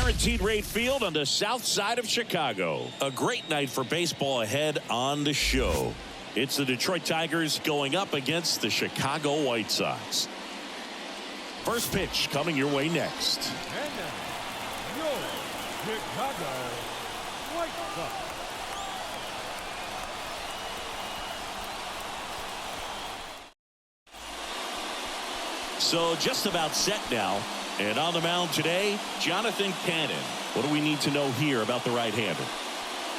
Guaranteed rate field on the south side of Chicago. A great night for baseball ahead on the show. It's the Detroit Tigers going up against the Chicago White Sox. First pitch coming your way next. And now, your Chicago White Sox. So just about set now. And on the mound today, Jonathan Cannon. What do we need to know here about the right-hander?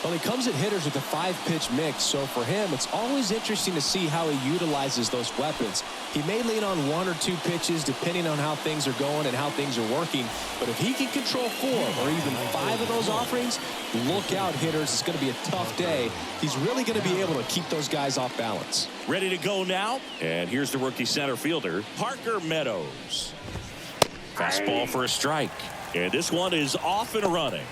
Well, he comes at hitters with a 5-pitch mix, so for him, it's always interesting to see how he utilizes those weapons. He may lean on 1 or 2 pitches depending on how things are going and how things are working, but if he can control 4 or even 5 of those offerings, look out, hitters. It's going to be a tough day. He's really going to be able to keep those guys off balance. Ready to go now, and here's the rookie center fielder, Parker Meadows. Fastball for a strike, and this one is off and running.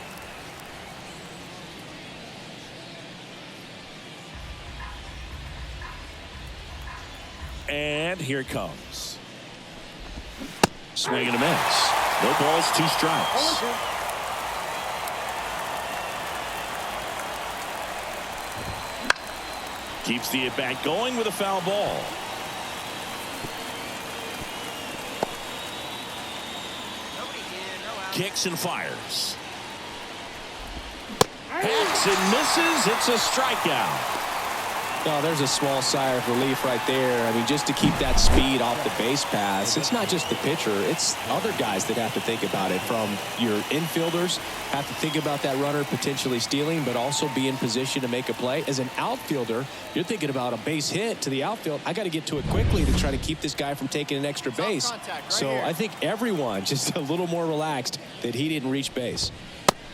And here it comes. Swing and a miss. No balls, 2 strikes. Keeps the at-bat going with a foul ball. Kicks and fires. Hacks and misses. It's a strikeout. Oh, there's a small sigh of relief right there. I mean, just to keep that speed off the base paths. It's not just the pitcher. It's other guys that have to think about it. From your infielders have to think about that runner potentially stealing, but also be in position to make a play. As an outfielder, you're thinking about a base hit to the outfield. I got to get to it quickly to try to keep this guy from taking an extra base. So I think everyone just a little more relaxed that he didn't reach base.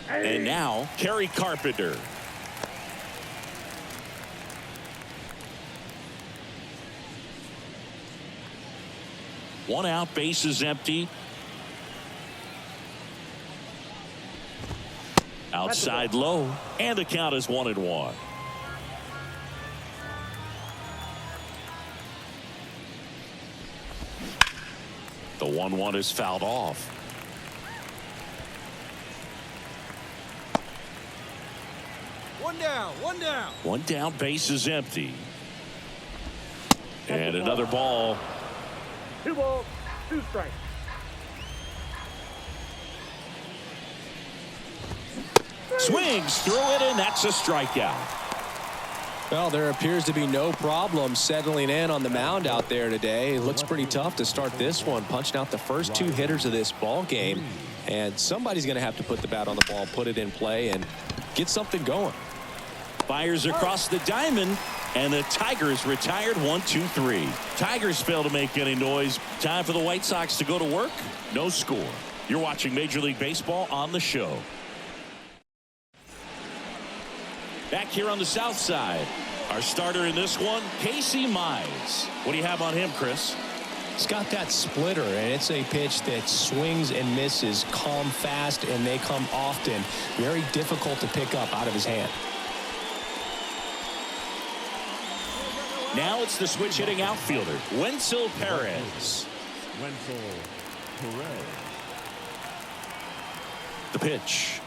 And now, Kerry Carpenter. One out, base is empty. Outside low, and the count is 1-1. The 1-1 is fouled off. One down. One down, base is empty. And another ball. 2 balls, 2 strikes. Swings through it, and that's a strikeout. Well, there appears to be no problem settling in on the mound out there today. It looks pretty tough to start this one, punching out the first 2 hitters of this ball game. And somebody's going to have to put the bat on the ball, put it in play, and get something going. Fires across the diamond, and the Tigers retired 1-2-3. Tigers fail to make any noise. Time for the White Sox to go to work. No score. You're watching Major League Baseball on the show. Back here on the south side, our starter in this one, Casey Mize. What do you have on him, Chris? It's got that splitter, and it's a pitch that swings and misses, come fast, and they come often. Very difficult to pick up out of his hand. Now it's the switch hitting outfielder, Wenzel Perez. The pitch.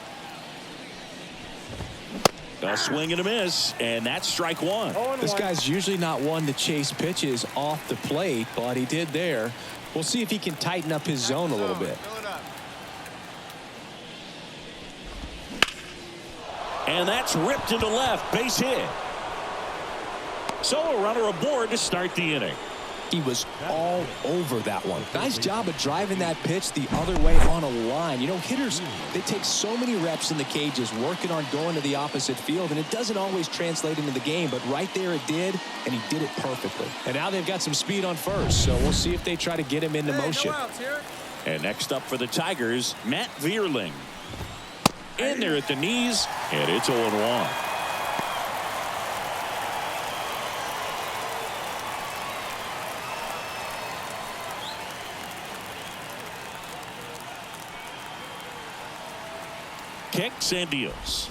A swing and a miss, and that's strike 1. This guy's usually not one to chase pitches off the plate, but he did there. We'll see if he can tighten up his zone a little bit. And that's ripped into left, base hit. So a runner aboard to start the inning. He was all over that one. Nice job of driving that pitch the other way on a line. You know, hitters, they take so many reps in the cages working on going to the opposite field, and it doesn't always translate into the game, but right there it did, and he did it perfectly. And now they've got some speed on first, so we'll see if they try to get him into motion. And next up for the Tigers, Matt Vierling. In there at the knees, and it's 0-1. Kicks and deals.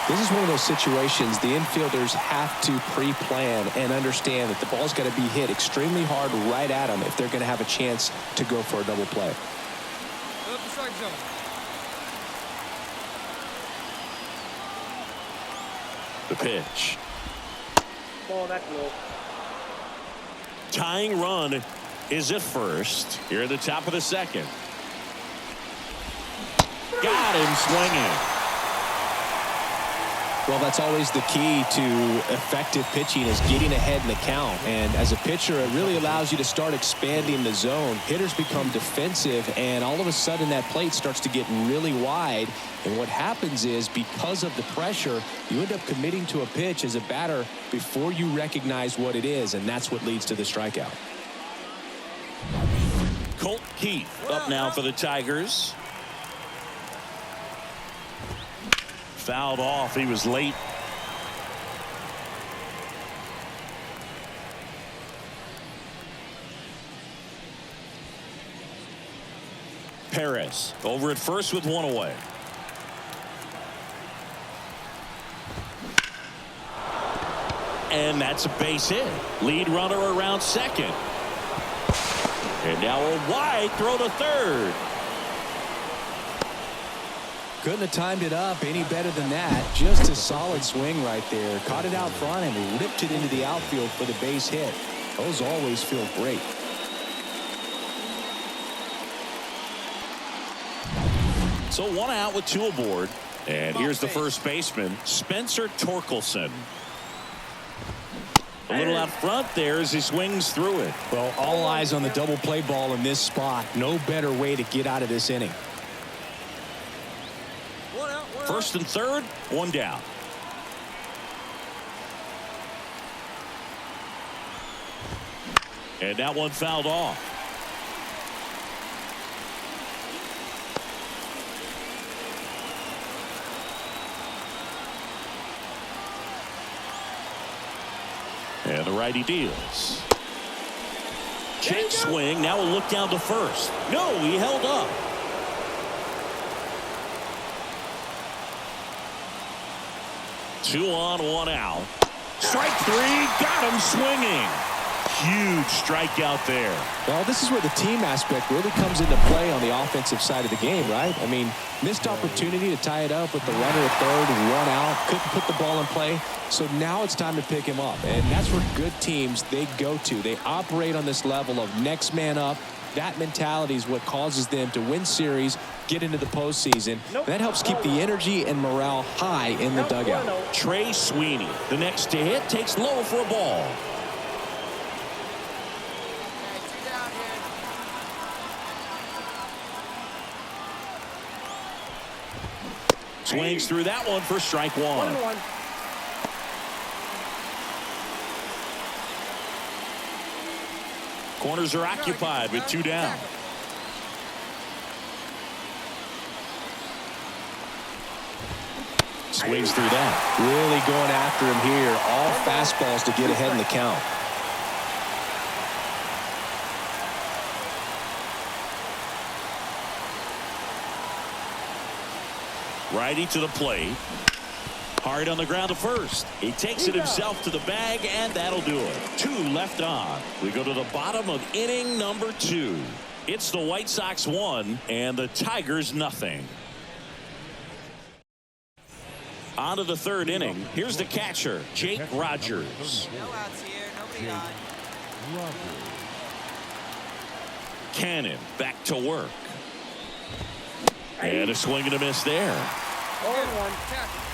This is one of those situations the infielders have to pre-plan and understand that the ball's got to be hit extremely hard right at them if they're going to have a chance to go for a double play. zone. The pitch. Ball, that's low. Tying run is at first. Here at the top of the second. Got him swinging. Well, that's always the key to effective pitching, is getting ahead in the count. And as a pitcher, it really allows you to start expanding the zone. Hitters become defensive, and all of a sudden that plate starts to get really wide. And what happens is, because of the pressure, you end up committing to a pitch as a batter before you recognize what it is, and that's what leads to the strikeout. Colt Keith up now for the Tigers. Fouled off. He was late. Perez over at first with one away. And that's a base hit. Lead runner around second. And now a wide throw to third. Couldn't have timed it up any better than that. Just a solid swing right there. Caught it out front and ripped it into the outfield for the base hit. Those always feel great. So one out with two aboard. And here's the first baseman, Spencer Torkelson. A little out front there as he swings through it. Well, all eyes on the double play ball in this spot. No better way to get out of this inning. First and third, one down. And that one fouled off. And the righty deals. Check swing. Now a look down to first. No, he held up. Two on, one out. Strike three. Got him swinging. Huge strikeout there. Well, this is where the team aspect really comes into play on the offensive side of the game, right? I mean, missed opportunity to tie it up with the runner at third and one out. Couldn't put the ball in play. So now it's time to pick him up. And that's where good teams, they go to. They operate on this level of next man up. That mentality is what causes them to win series, get into the postseason. That helps keep the energy and morale high in the dugout. Trey Sweeney, the next to hit, takes low for a ball. Swings through that one for strike one. Corners are occupied with two down. Swings through that. Really going after him here. All fastballs to get ahead in the count. Righty to the plate. Hard on the ground to first. He takes it himself to the bag, and that'll do it. Two left on. We go to the bottom of inning number 2. It's the White Sox 1 and the Tigers nothing. On to the third inning. Here's the catcher, Jake Rogers. No outs here. Nobody on. Cannon back to work. And a swing and a miss there. 0-1.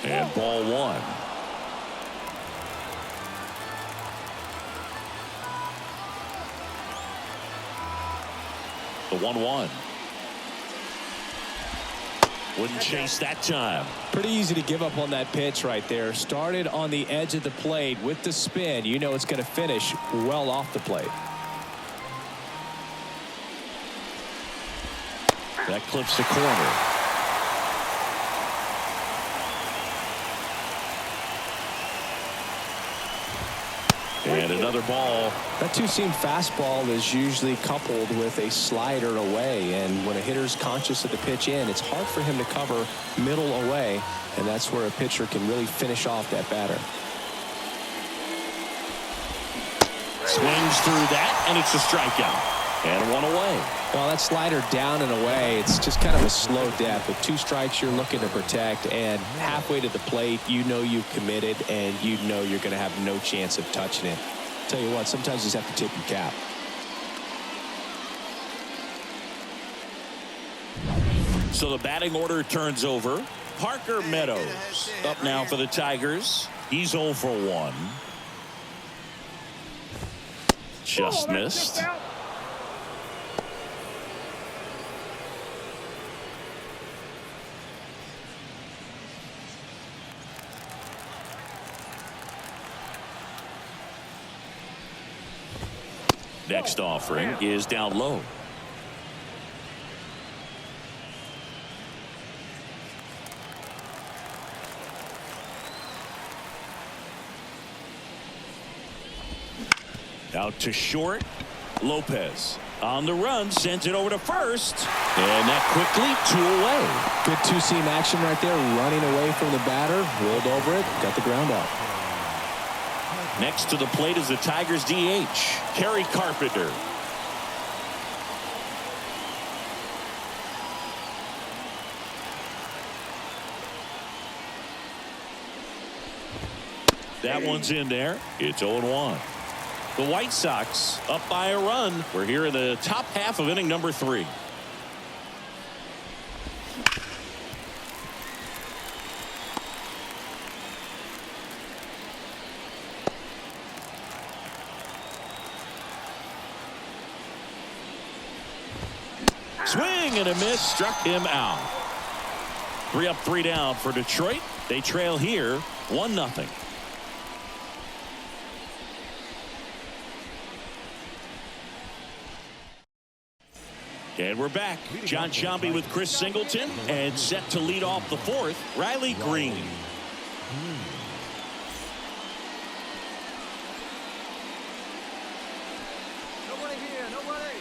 And ball one. The 1-1. Wouldn't chase that time. Pretty easy to give up on that pitch right there. Started on the edge of the plate with the spin. You know it's going to finish well off the plate. That clips the corner. And another ball. That two-seam fastball is usually coupled with a slider away, and when a hitter's conscious of the pitch in, it's hard for him to cover middle away, and that's where a pitcher can really finish off that batter. Swings through that, and it's a strikeout. And one away. Well, that slider down and away, it's just kind of a slow death. With 2 strikes, you're looking to protect, and halfway to the plate, you know you've committed, and you know you're going to have no chance of touching it. Tell you what, sometimes you just have to tip your cap. So the batting order turns over. Parker Meadows up now for the Tigers. He's 0 for 1. Just missed. Next offering is down low. Out to short. Lopez on the run, sends it over to first, and that quickly 2 away. Good two-seam action right there, running away from the batter, rolled over it, got the ground out. Next to the plate is the Tigers DH, Kerry Carpenter. That one's in there. It's 0-1. The White Sox up by a run. We're here in the top half of inning number 3. Swing and a miss, struck him out. 3 up, 3 down for Detroit. They trail here 1-0. And we're back. John Sciambi with Chris Singleton, and set to lead off the 4th, Riley Green. Nobody here, nobody.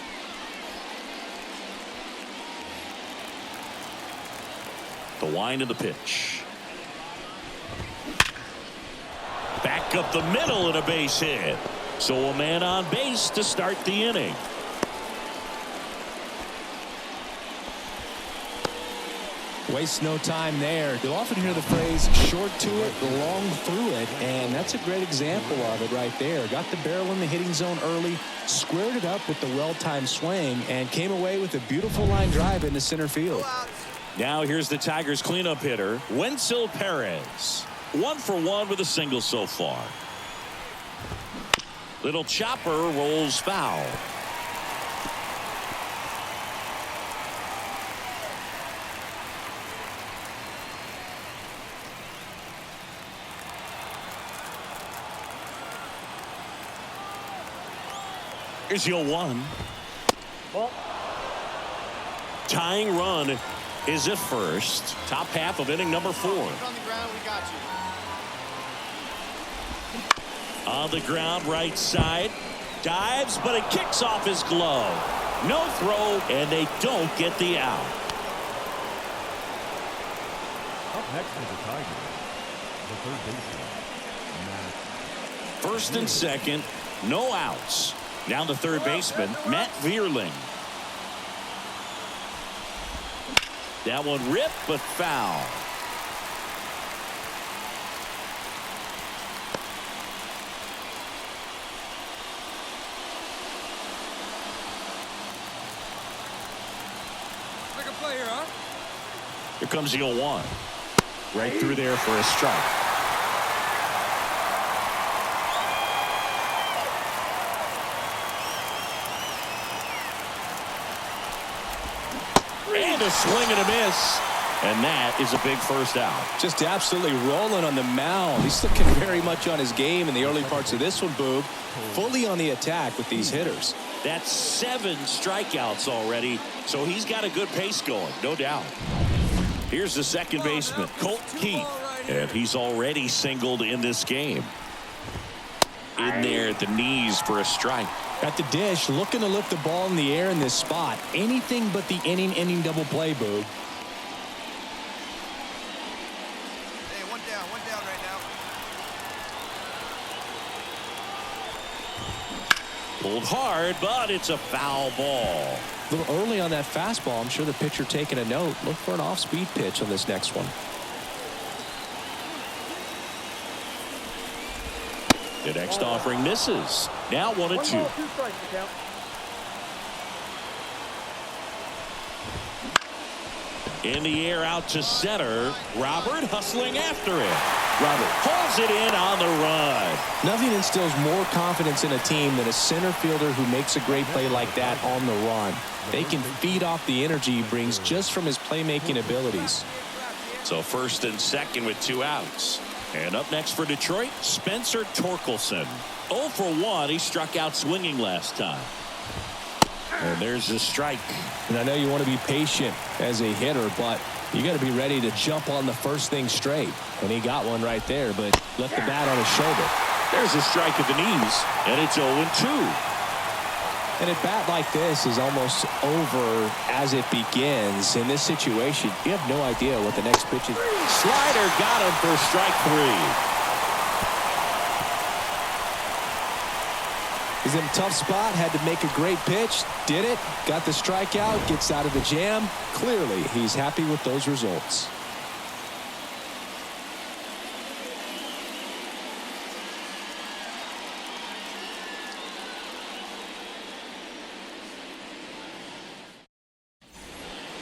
The wind of the pitch. Back up the middle and a base hit. So a man on base to start the inning. Waste no time there. You'll often hear the phrase short to it, long through it, and that's a great example of it right there. Got the barrel in the hitting zone early, squared it up with the well-timed swing, and came away with a beautiful line drive into center field. Now here's the Tigers cleanup hitter, Wenzel Perez. 1 for 1 with a single so far. Little chopper rolls foul. Here's the 0-1. Ball. Tying run is at first. Top half of inning number 4. On the ground, we got you. On the ground, right side. Dives, but it kicks off his glove. No throw, and they don't get the out. Up next for the Tigers, the third baseman, First and second, no outs. Now the third baseman, Matt Vierling. That one ripped, but foul. Make a play here, huh? Here comes the 0-1. Right through there for a strike. And a swing and a miss. And that is a big first out. Just absolutely rolling on the mound. He's looking very much on his game in the early parts of this one, Boog. Fully on the attack with these hitters. That's 7 strikeouts already, so he's got a good pace going, no doubt. Here's the second baseman, Colt Keith, and he's already singled in this game. In there at the knees for a strike. At the dish, looking to lift the ball in the air in this spot. Anything but the inning double play, Boog. Hey, one down right Pulled hard, but it's a foul ball. A little early on that fastball. I'm sure the pitcher taking a note. Look for an off-speed pitch on this next one. The next offering misses. Now 1-2. 1 ball, 2 strikes to count. In the air out to center. Robert hustling after it. Robert pulls it in on the run. Nothing instills more confidence in a team than a center fielder who makes a great play like that on the run. They can feed off the energy he brings just from his playmaking abilities. So first and second with 2 outs. And up next for Detroit, Spencer Torkelson. 0 for 1. He struck out swinging last time. And there's the strike. And I know you want to be patient as a hitter, but you got to be ready to jump on the first thing straight. And he got one right there, but left the bat on his shoulder. There's a strike at the knees, and it's 0-2. And a bat like this is almost over as it begins. In this situation, you have no idea what the next pitch is. Slider got him for strike 3. He's in a tough spot, had to make a great pitch, did it, got the strikeout, gets out of the jam. Clearly, he's happy with those results.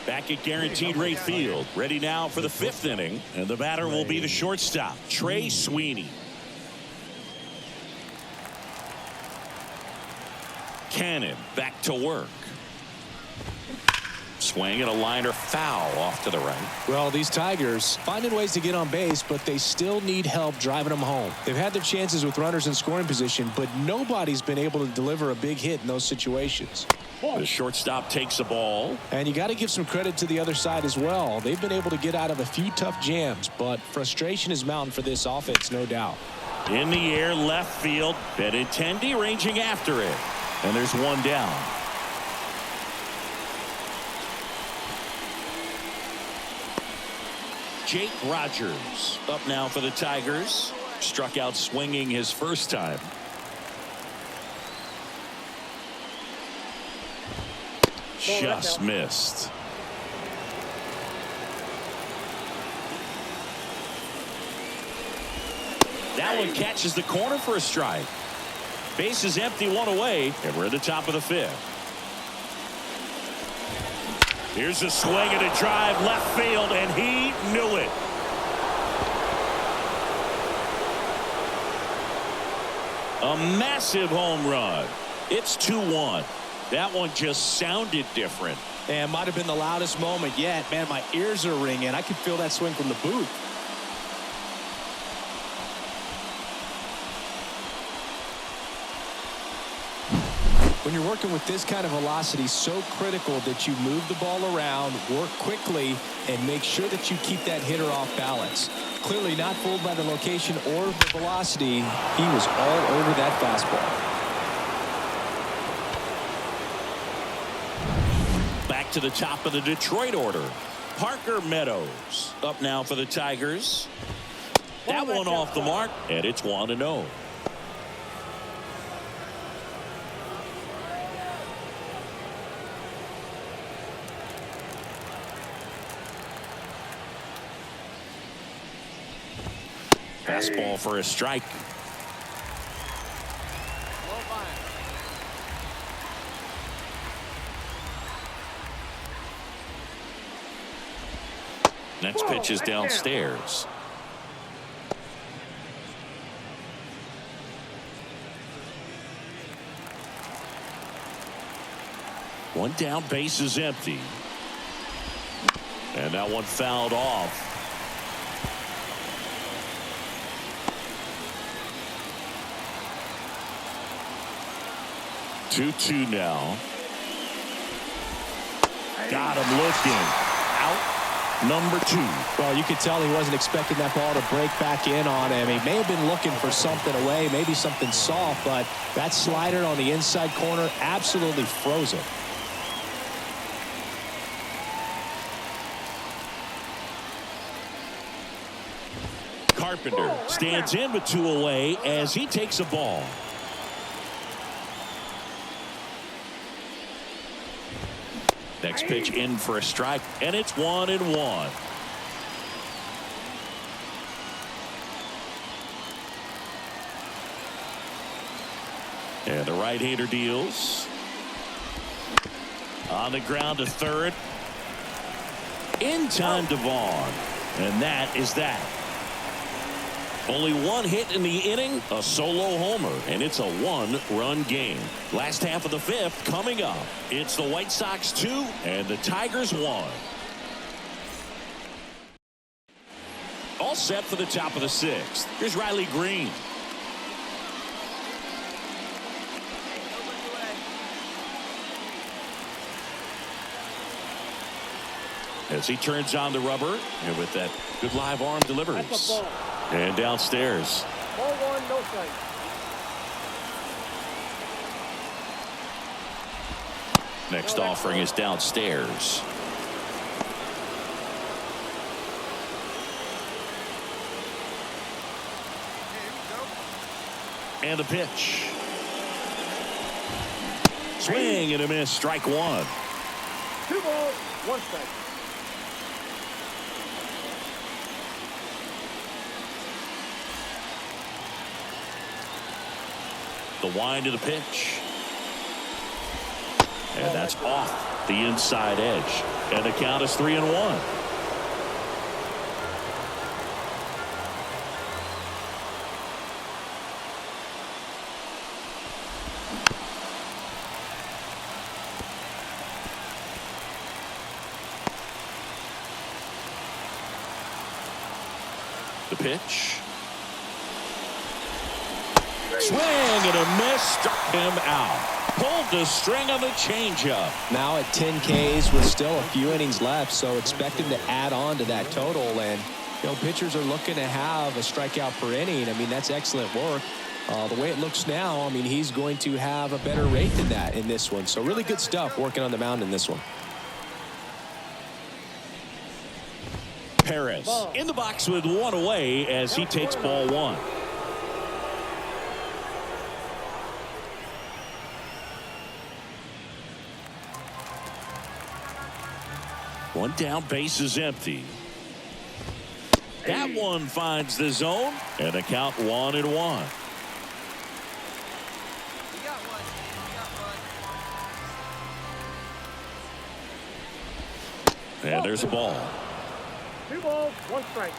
Back at Guaranteed Rate Field, ready now for the 5th inning, and the batter will be the shortstop, Trey Sweeney. Cannon back to work. Swing and a liner foul off to the right. Well, these Tigers finding ways to get on base, but they still need help driving them home. They've had their chances with runners in scoring position, but nobody's been able to deliver a big hit in those situations. The shortstop takes the ball. And you got to give some credit to the other side as well. They've been able to get out of a few tough jams, but frustration is mounting for this offense, no doubt. In the air, left field. Benintendi ranging after it. And there's one down. Jake Rogers up now for the Tigers. Struck out swinging his first time. Just missed. That one catches the corner for a strike. Base is empty, 1 away, and we're at the top of the 5th. Here's a swing and a drive left field, and he knew it. A massive home run. It's 2-1. That one just sounded different. And might have been the loudest moment yet. Man, my ears are ringing. I could feel that swing from the booth. When you're working with this kind of velocity, so critical that you move the ball around, work quickly, and make sure that you keep that hitter off balance. Clearly not fooled by the location or the velocity. He was all over that fastball. Back to the top of the Detroit order. Parker Meadows up now for the Tigers. That one off the mark, and it's 1-0. Fastball for a strike. Next pitch is downstairs. One down, base is empty. And that one fouled off. Two now. Got him looking. Out number 2. Well, you could tell he wasn't expecting that ball to break back in on him. He may have been looking for something away, maybe something soft, but that slider on the inside corner absolutely froze him. Carpenter stands in with 2 away as he takes a ball. Next pitch in for a strike, and it's 1-1. And the right-hander deals. On the ground to third. In time to Vaughn. And that is that. Only one hit in the inning, a solo homer, and it's a one-run game. Last half of the fifth coming up. It's the White Sox 2 and the Tigers 1. All set for the top of the sixth. Here's Riley Green. As he turns on the rubber, and with that good live arm delivers. And downstairs. Ball one, no strike. Next offering is downstairs. And the pitch. Swing and a miss, strike one. 2 balls, 1 strike. The wind of the pitch. And that's off the inside edge. And the count is 3-1. The pitch. Swing and a miss, struck him out. Pulled the string on the changeup. Now at 10 Ks with still a few innings left, so expect him to add on to that total. And pitchers are looking to have a strikeout per inning. I mean, that's excellent work. The way it looks now, I mean, he's going to have a better rate than that in this one. So really good stuff working on the mound in this one. Perez in the box with one away as he takes ball one. One down, base is empty. That one finds the zone, and the count 1-1. And there's a ball. 2 balls, 1 strike.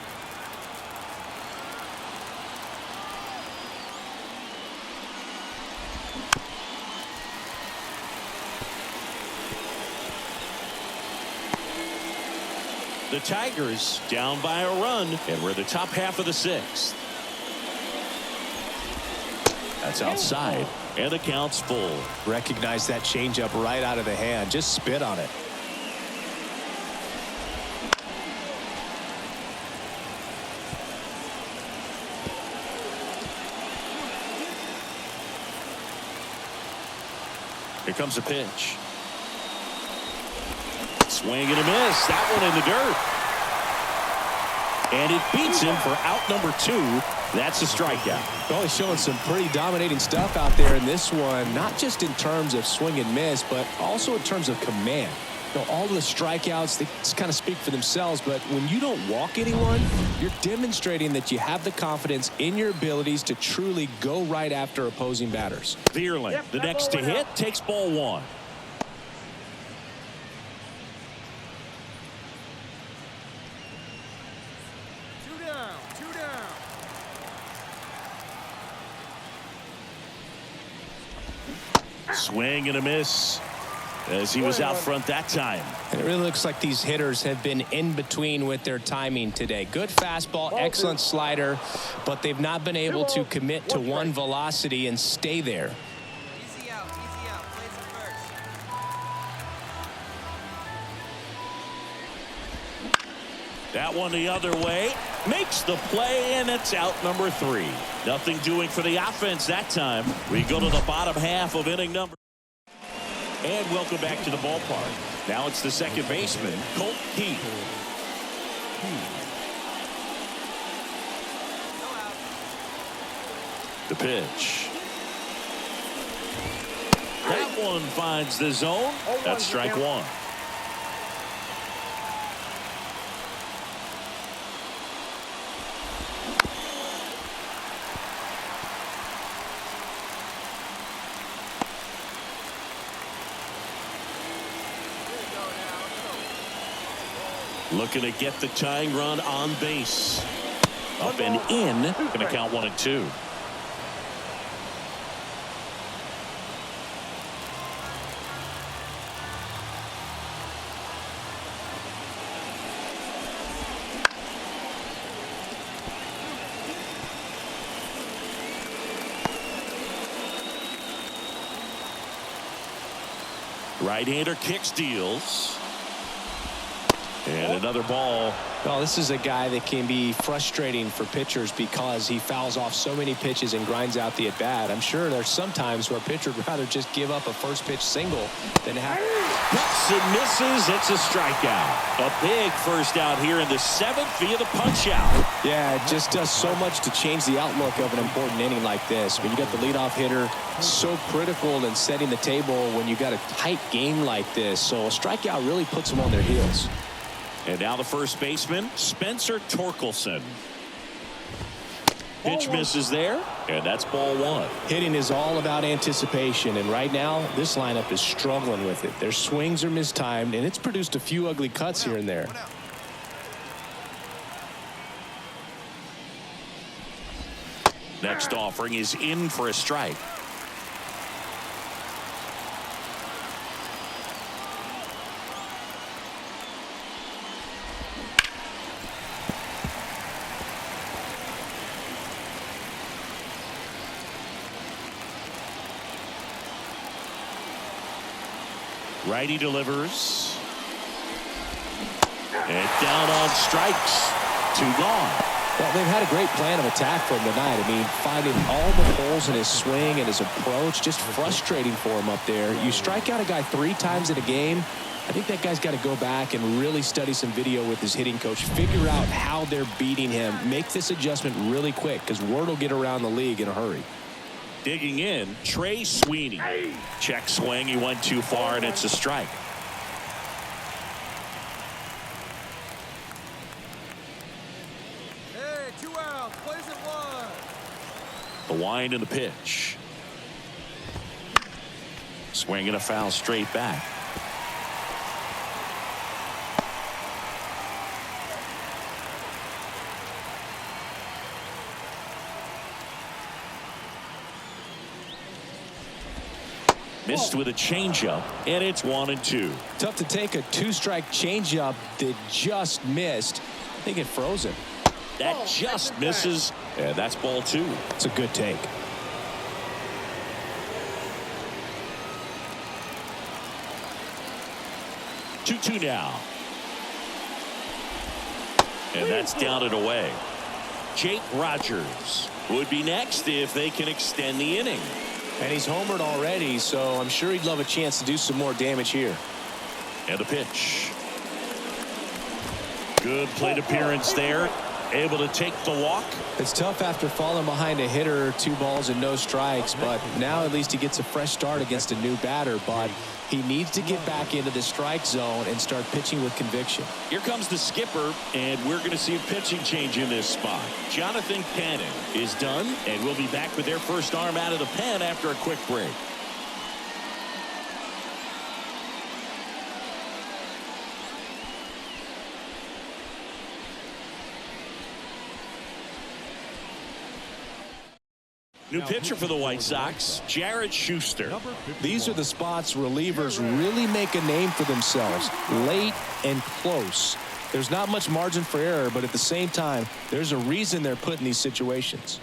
The Tigers down by a run, and we're the top half of the sixth. That's outside, and the count's full. Recognize that changeup right out of the hand. Just spit on it. Here comes a pitch. Swing and a miss. That one in the dirt. And it beats him for out number 2. That's a strikeout. Well, he's showing some pretty dominating stuff out there in this one, not just in terms of swing and miss, but also in terms of command. All of the strikeouts, they kind of speak for themselves, but when you don't walk anyone, you're demonstrating that you have the confidence in your abilities to truly go right after opposing batters. Vierling, the next to hit, takes ball one. Two down. Swing and a miss as he was out front that time. And it really looks like these hitters have been in between with their timing today. Good fastball, excellent slider, but they've not been able to commit to one velocity and stay there. Easy out. Plays it first. That one the other way. Makes the play, and it's out number 3. Nothing doing for the offense that time. We go to the bottom half of inning number. And welcome back to the ballpark. Now it's the second baseman, Colt Keith. The pitch. That one finds the zone. That's strike one. Looking to get the tying run on base. Up and in. Going to count 1-2. Right-hander kicks, deals. And another ball. Well, this is a guy that can be frustrating for pitchers because he fouls off so many pitches and grinds out the at-bat. I'm sure there's some times where a pitcher would rather just give up a first pitch single than have. Cuts and misses. It's a strikeout. A big first out here in the 7th via the punch out. Yeah, it just does so much to change the outlook of an important inning like this. When you got the leadoff hitter, so critical in setting the table when you got a tight game like this. So a strikeout really puts them on their heels. And now the first baseman, Spencer Torkelson. Pitch misses there, and that's ball 1. Hitting is all about anticipation, and right now this lineup is struggling with it. Their swings are mistimed, and it's produced a few ugly cuts here and there. Next offering is in for a strike. Righty delivers. And down on strikes. 2 gone. Well, they've had a great plan of attack for him tonight. I mean, finding all the holes in his swing and his approach, just frustrating for him up there. You strike out a guy 3 times in a game, I think that guy's got to go back and really study some video with his hitting coach, figure out how they're beating him, make this adjustment really quick because word will get around the league in a hurry. Digging in, Trey Sweeney. Check swing, he went too far, and it's a strike. Hey, 2 outs, plays it 1. The wind and the pitch. Swing and a foul straight back. Missed with a changeup, and it's 1-2. Tough to take a 2-strike changeup that just missed. I think it froze him. That just misses, and that's ball 2. It's a good take. Two now. And that's down and away. Jake Rogers would be next if they can extend the inning. And he's homered already, so I'm sure he'd love a chance to do some more damage here. And a pitch. Good plate appearance there. Able to take the walk. It's tough after falling behind a hitter, 2 balls and no strikes, but now at least he gets a fresh start against a new batter. But he needs to get back into the strike zone and start pitching with conviction. Here comes the skipper, and we're going to see a pitching change in this spot. Jonathan Cannon is done, and we'll be back with their first arm out of the pen after a quick break. New pitcher for the White Sox, Jared Schuster. These are the spots relievers really make a name for themselves, late and close. There's not much margin for error, but at the same time, there's a reason they're put in these situations.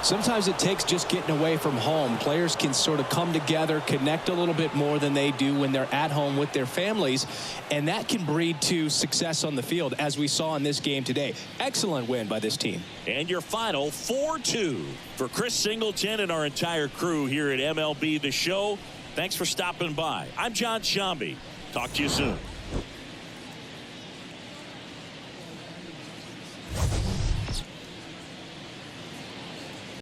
Sometimes it takes just getting away from home. Players can sort of come together, connect a little bit more than they do when they're at home with their families, and that can breed to success on the field, as we saw in this game today. Excellent win by this team. And your final 4-2 for Chris Singleton and our entire crew here at MLB The Show. Thanks for stopping by. I'm John Shambi. Talk to you soon.